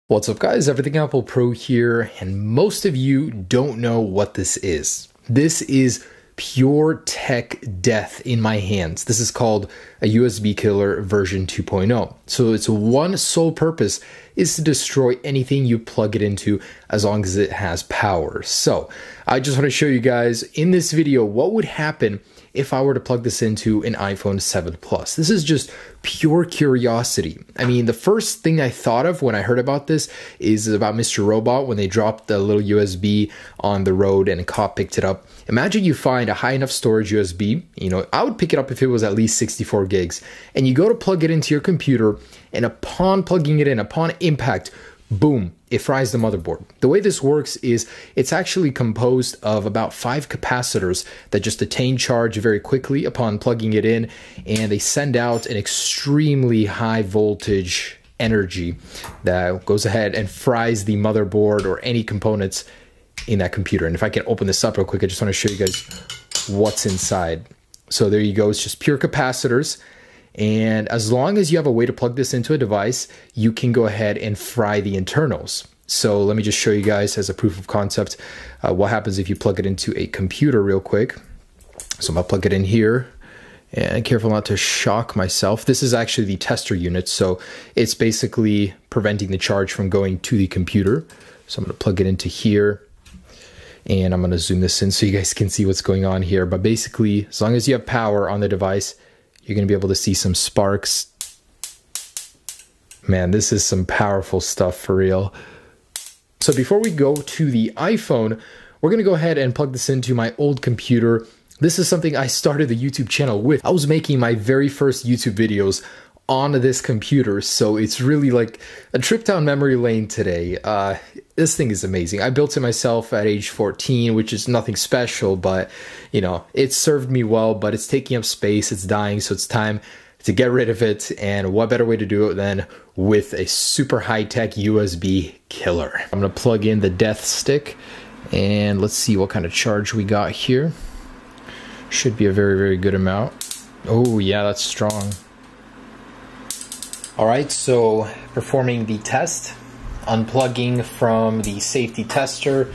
What's up guys, Everything Apple Pro here, and most of you don't know what this is. This is pure tech death in my hands. This is called a USB killer version 2.0. So its one sole purpose is to destroy anything you plug it into as long as it has power. So I just want to show you guys in this video what would happen if I were to plug this into an iPhone 7 Plus. This is just pure curiosity. I mean, the first thing I thought of when I heard about this is about Mr. Robot when they dropped the little USB on the road and a cop picked it up. Imagine you find a high enough storage USB, I would pick it up if it was at least 64 gigs, and you go to plug it into your computer, and upon plugging it in, upon impact, boom, it fries the motherboard. The way this works is it's actually composed of about 5 capacitors that just attain charge very quickly upon plugging it in, and they send out an extremely high voltage energy that goes ahead and fries the motherboard or any components in that computer. And if I can open this up real quick, I just want to show you guys what's inside. So there you go, it's just pure capacitors. And as long as you have a way to plug this into a device, you can go ahead and fry the internals. So let me just show you guys as a proof of concept what happens if you plug it into a computer real quick. So I'm gonna plug it in here, and careful not to shock myself. This is actually the tester unit, so it's basically preventing the charge from going to the computer. So I'm gonna plug it into here, and I'm gonna zoom this in so you guys can see what's going on here. But basically, as long as you have power on the device, you're gonna be able to see some sparks. Man, this is some powerful stuff for real. So before we go to the iPhone, we're gonna go ahead and plug this into my old computer. This is something I started the YouTube channel with. I was making my very first YouTube videos on this computer, so it's really like a trip down memory lane today. This thing is amazing. I built it myself at age 14, which is nothing special, but it served me well, but it's taking up space, it's dying, so it's time to get rid of it. And what better way to do it than with a super high-tech USB killer. I'm gonna plug in the death stick, and let's see what kind of charge we got here. Should be a very, very good amount. Oh yeah, that's strong. All right, so performing the test, unplugging from the safety tester,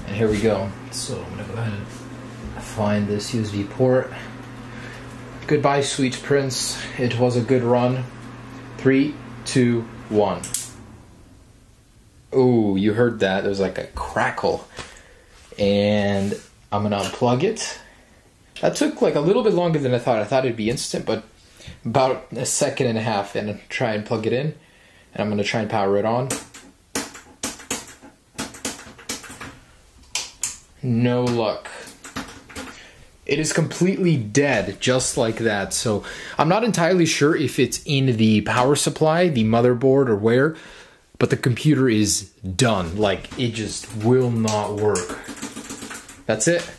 and here we go. So I'm gonna go ahead and find this USB port. Goodbye, sweet prince. It was a good run. 3, 2, 1. Oh, you heard that? There's like a crackle. And I'm gonna unplug it. That took like a little bit longer than I thought. I thought it'd be instant, but about a second and a half, and try and plug it in. And I'm gonna try and power it on. No luck. It is completely dead, just like that. So I'm not entirely sure if it's in the power supply, the motherboard, or where, but the computer is done. Like, it just will not work. That's it.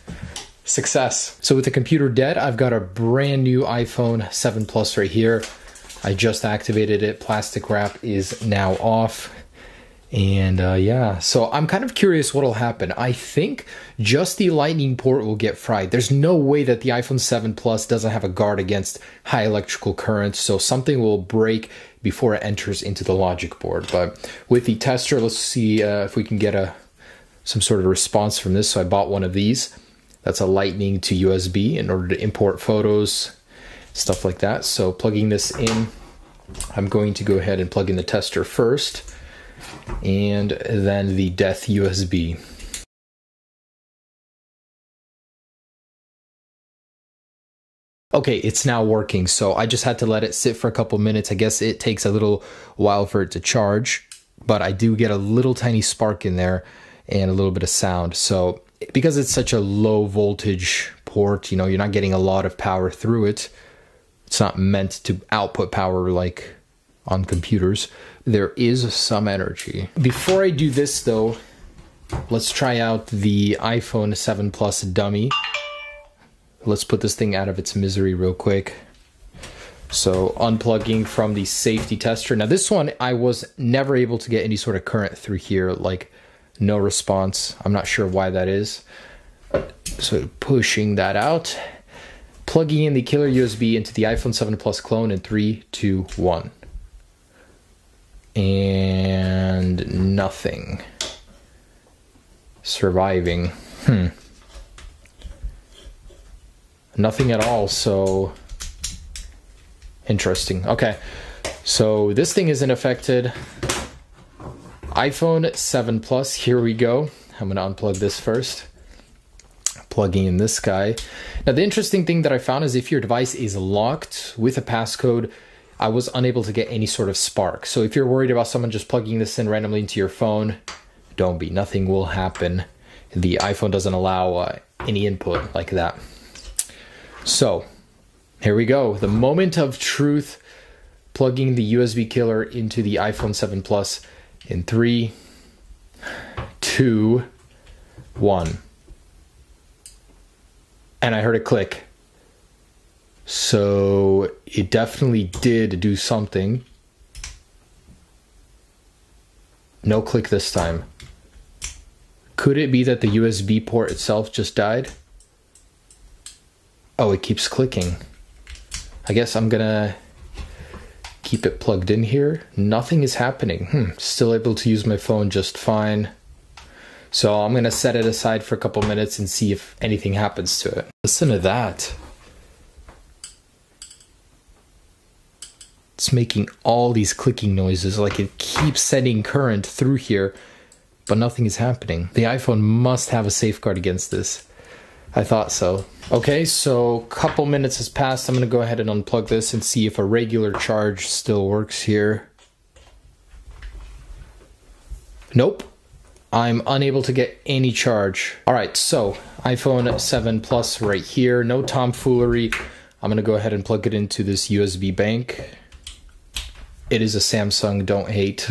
Success. So with the computer dead, I've got a brand new iPhone 7 Plus right here. I just activated it. Plastic wrap is now off. And yeah, so I'm kind of curious what'll happen. I think just the lightning port will get fried. There's no way that the iPhone 7 Plus doesn't have a guard against high electrical currents, so something will break before it enters into the logic board. But with the tester, let's see if we can get some sort of response from this. So I bought one of these. That's a lightning to USB in order to import photos, stuff like that. So plugging this in, I'm going to go ahead and plug in the tester first, and then the death USB. Okay, it's now working, so I just had to let it sit for a couple minutes. I guess it takes a little while for it to charge, but I do get a little tiny spark in there and a little bit of sound. So because it's such a low voltage port, you're not getting a lot of power through it. It's not meant to output power like on computers. There is some energy. Before I do this though, let's try out the iPhone 7 Plus dummy. Let's put this thing out of its misery real quick. So unplugging from the safety tester. Now this one, I was never able to get any sort of current through here, like no response. I'm not sure why that is. So pushing that out, plugging in the killer USB into the iPhone 7 Plus clone in 3, 2, 1. And Nothing. Surviving. Nothing at all, so interesting. Okay, so this thing isn't affected. iPhone 7 Plus, here we go. I'm gonna unplug this first. Plugging in this guy. Now the interesting thing that I found is if your device is locked with a passcode, I was unable to get any sort of spark. So if you're worried about someone just plugging this in randomly into your phone, don't be. Nothing will happen. The iPhone doesn't allow any input like that. So here we go. The moment of truth, plugging the USB killer into the iPhone 7 Plus in 3, 2, 1. And I heard a click. So it definitely did do something. No click this time. Could it be that the USB port itself just died? Oh, it keeps clicking. I guess I'm gonna keep it plugged in here. Nothing is happening. Still able to use my phone just fine. So I'm gonna set it aside for a couple minutes and see if anything happens to it. Listen to that. It's making all these clicking noises, like it keeps sending current through here, but nothing is happening. The iPhone must have a safeguard against this. I thought so. Okay, so a couple minutes has passed. I'm gonna go ahead and unplug this and see if a regular charge still works here. Nope. I'm unable to get any charge. All right, so iPhone 7 Plus right here. No tomfoolery. I'm gonna go ahead and plug it into this USB bank. It is a Samsung, don't hate.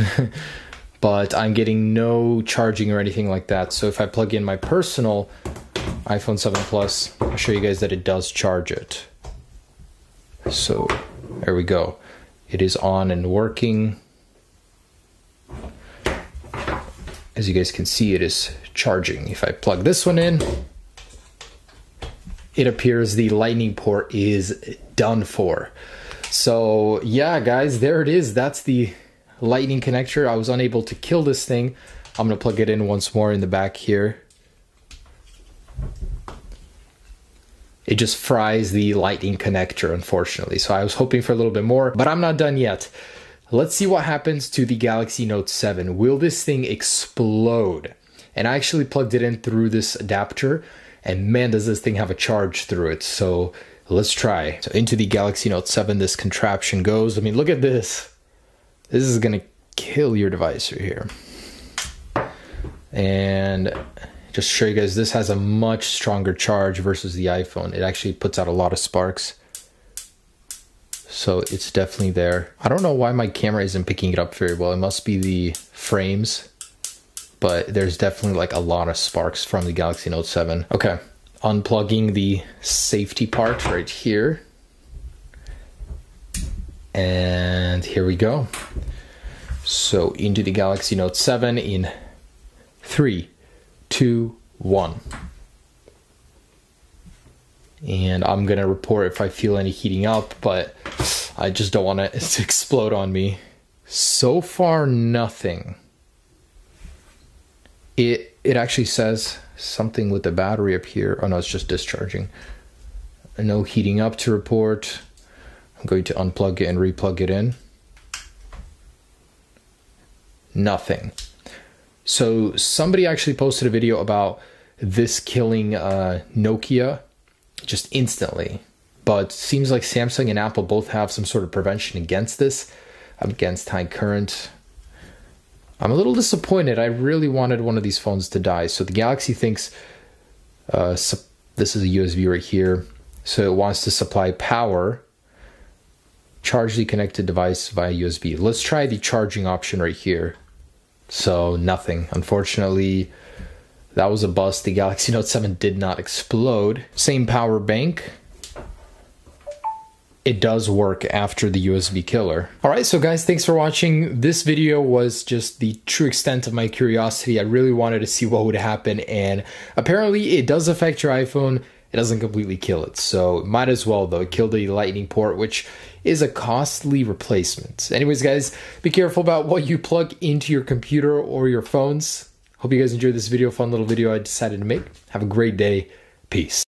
But I'm getting no charging or anything like that. So if I plug in my personal iPhone 7 Plus, I'll show you guys that it does charge it. So there we go. It is on and working. As you guys can see, it is charging. If I plug this one in, it appears the lightning port is done for. So yeah, guys, there it is. That's the lightning connector. I was unable to kill this thing. I'm gonna plug it in once more in the back here. It just fries the lightning connector, unfortunately. So I was hoping for a little bit more, but I'm not done yet. Let's see what happens to the Galaxy Note 7. Will this thing explode? And I actually plugged it in through this adapter, and man, does this thing have a charge through it. So let's try. So into the Galaxy Note 7, this contraption goes. I mean, look at this. This is gonna kill your device right here. And just to show you guys, this has a much stronger charge versus the iPhone. It actually puts out a lot of sparks. So it's definitely there. I don't know why my camera isn't picking it up very well. It must be the frames, but there's definitely like a lot of sparks from the Galaxy Note 7. Okay, unplugging the safety part right here. And here we go. So into the Galaxy Note 7 in 3, 2, 1. And I'm gonna report if I feel any heating up, but I just don't want it to explode on me. So far, nothing. It actually says something with the battery up here. Oh no, it's just discharging. No heating up to report. I'm going to unplug it and replug it in. Nothing. So somebody actually posted a video about this killing Nokia just instantly, but seems like Samsung and Apple both have some sort of prevention against this, against high current. I'm a little disappointed. I really wanted one of these phones to die. So the Galaxy thinks this is a USB right here, so it wants to supply power, charge the connected device via USB. Let's try the charging option right here. So nothing, unfortunately. That was a bust. The Galaxy Note 7 did not explode. Same power bank. It does work after the USB killer. All right, so guys, thanks for watching. This video was just the true extent of my curiosity. I really wanted to see what would happen, and apparently it does affect your iPhone it doesn't completely kill it. So might as well though. It killed the lightning port, which is a costly replacement. Anyways, guys, be careful about what you plug into your computer or your phones. Hope you guys enjoyed this video, fun little video I decided to make. Have a great day. Peace.